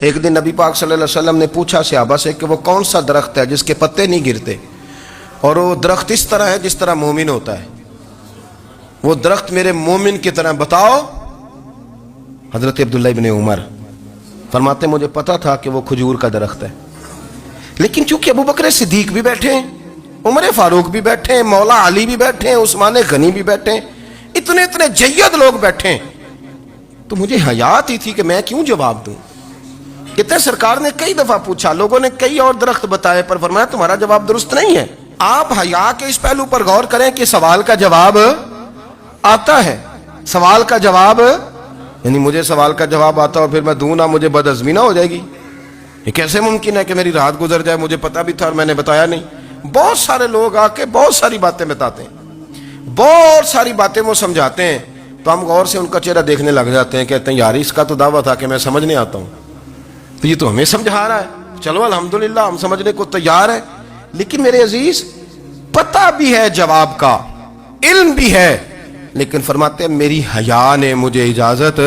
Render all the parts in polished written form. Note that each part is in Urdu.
ایک دن نبی پاک صلی اللہ علیہ وسلم نے پوچھا صحابہ سے کہ وہ کون سا درخت ہے جس کے پتے نہیں گرتے، اور وہ درخت اس طرح ہے جس طرح مومن ہوتا ہے، وہ درخت میرے مومن کی طرح بتاؤ۔ حضرت عبداللہ ابن عمر فرماتے مجھے پتا تھا کہ وہ کھجور کا درخت ہے، لیکن چونکہ ابو بکر صدیق بھی بیٹھے ہیں، عمر فاروق بھی بیٹھے ہیں، مولا علی بھی بیٹھے ہیں، عثمان غنی بھی بیٹھے ہیں، اتنے جید لوگ بیٹھے ہیں، تو مجھے حیا آتی تھی کہ میں کیوں جواب دوں۔ کہتے ہیں سرکار نے کئی دفعہ پوچھا، لوگوں نے کئی اور درخت بتائے، پر فرمایا تمہارا جواب درست نہیں ہے۔ آپ حیا کے اس پہلو پر غور کریں کہ سوال کا جواب آتا ہے، سوال کا جواب، یعنی مجھے سوال کا جواب آتا اور پھر میں دوں نہ، مجھے بدعزمی نہ ہو جائے گی؟ یہ کیسے ممکن ہے کہ میری رات گزر جائے، مجھے پتا بھی تھا اور میں نے بتایا نہیں؟ بہت سارے لوگ آ کے بہت ساری باتیں بتاتے ہیں، بہت ساری باتیں وہ سمجھاتے ہیں، تو ہم غور سے ان کا چہرہ دیکھنے لگ جاتے ہیں، کہتے ہیں یار اس کا تو دعویٰ تھا کہ میں سمجھنے آتا ہوں، تو یہ تو ہمیں سمجھا رہا ہے، چلو الحمدللہ ہم سمجھنے کو تیار ہے۔ لیکن میرے عزیز، پتہ بھی ہے جواب کا، علم بھی ہے، لیکن فرماتے ہیں میری حیا نے مجھے اجازت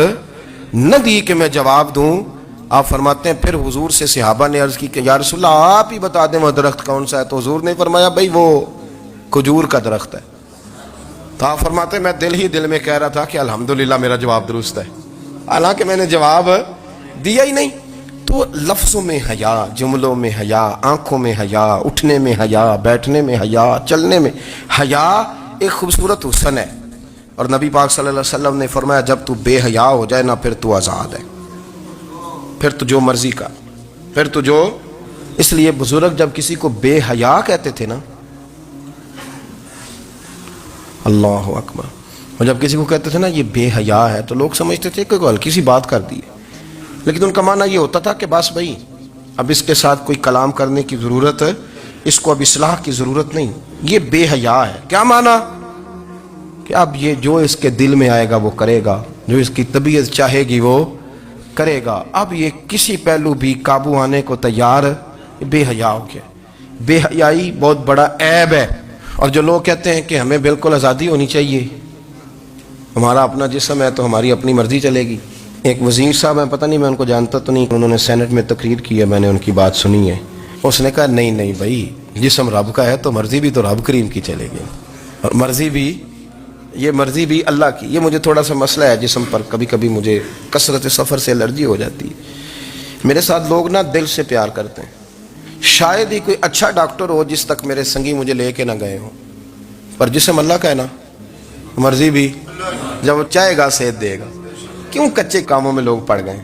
نہ دی کہ میں جواب دوں۔ آپ فرماتے ہیں پھر حضور سے صحابہ نے عرض کی کہ یا رسول اللہ آپ ہی بتا دیں وہ درخت کون سا ہے، تو حضور نے فرمایا بھئی وہ کھجور کا درخت ہے۔ تو آپ فرماتے ہیں میں دل میں کہہ رہا تھا کہ الحمدللہ میرا جواب درست ہے، حالانکہ میں نے جواب دیا ہی نہیں۔ تو لفظوں میں حیا، جملوں میں حیا، آنکھوں میں حیا، اٹھنے میں حیا، بیٹھنے میں حیا، چلنے میں حیا ایک خوبصورت حسن ہے، اور نبی پاک صلی اللہ علیہ وسلم نے فرمایا جب تو بے حیا ہو جائے نا پھر تو آزاد ہے، پھر تو جو مرضی کا، پھر تو جو۔ اس لیے بزرگ جب کسی کو بے حیا کہتے تھے نا، اللہ اکبر، اور جب کسی کو کہتے تھے نا یہ بے حیا ہے، تو لوگ سمجھتے تھے کہ کوئی ہلکی سی بات کر دی ہے، لیکن ان کا معنی یہ ہوتا تھا کہ بس بھائی اب اس کے ساتھ کوئی کلام کرنے کی ضرورت ہے، اس کو اب اصلاح کی ضرورت نہیں، یہ بے حیا ہے۔ کیا معنی؟ کہ اب یہ جو اس کے دل میں آئے گا وہ کرے گا، جو اس کی طبیعت چاہے گی وہ کرے گا، اب یہ کسی پہلو بھی قابو آنے کو تیار، بے حیا ہو گیا۔ بے حیائی بہت بڑا عیب ہے، اور جو لوگ کہتے ہیں کہ ہمیں بالکل آزادی ہونی چاہیے، ہمارا اپنا جسم ہے تو ہماری اپنی مرضی چلے گی۔ ایک وزیر صاحب ہیں، پتہ نہیں میں ان کو جانتا تو نہیں، انہوں نے سینٹ میں تقریر کی ہے، میں نے ان کی بات سنی ہے، اس نے کہا نہیں بھائی، جسم رب کا ہے تو مرضی بھی تو رب کریم کی چلے گی، اور مرضی بھی اللہ کی۔ یہ مجھے تھوڑا سا مسئلہ ہے جسم پر، کبھی کبھی مجھے کثرت سفر سے الرجی ہو جاتی ہے۔ میرے ساتھ لوگ نا دل سے پیار کرتے ہیں، شاید ہی کوئی اچھا ڈاکٹر ہو جس تک میرے سنگی مجھے لے کے نہ گئے ہوں، پر جسم اللہ کا ہے نا، مرضی بھی جب وہ چاہے گا صحت دے گا۔ کیوں کچے کاموں میں لوگ پڑ گئے؟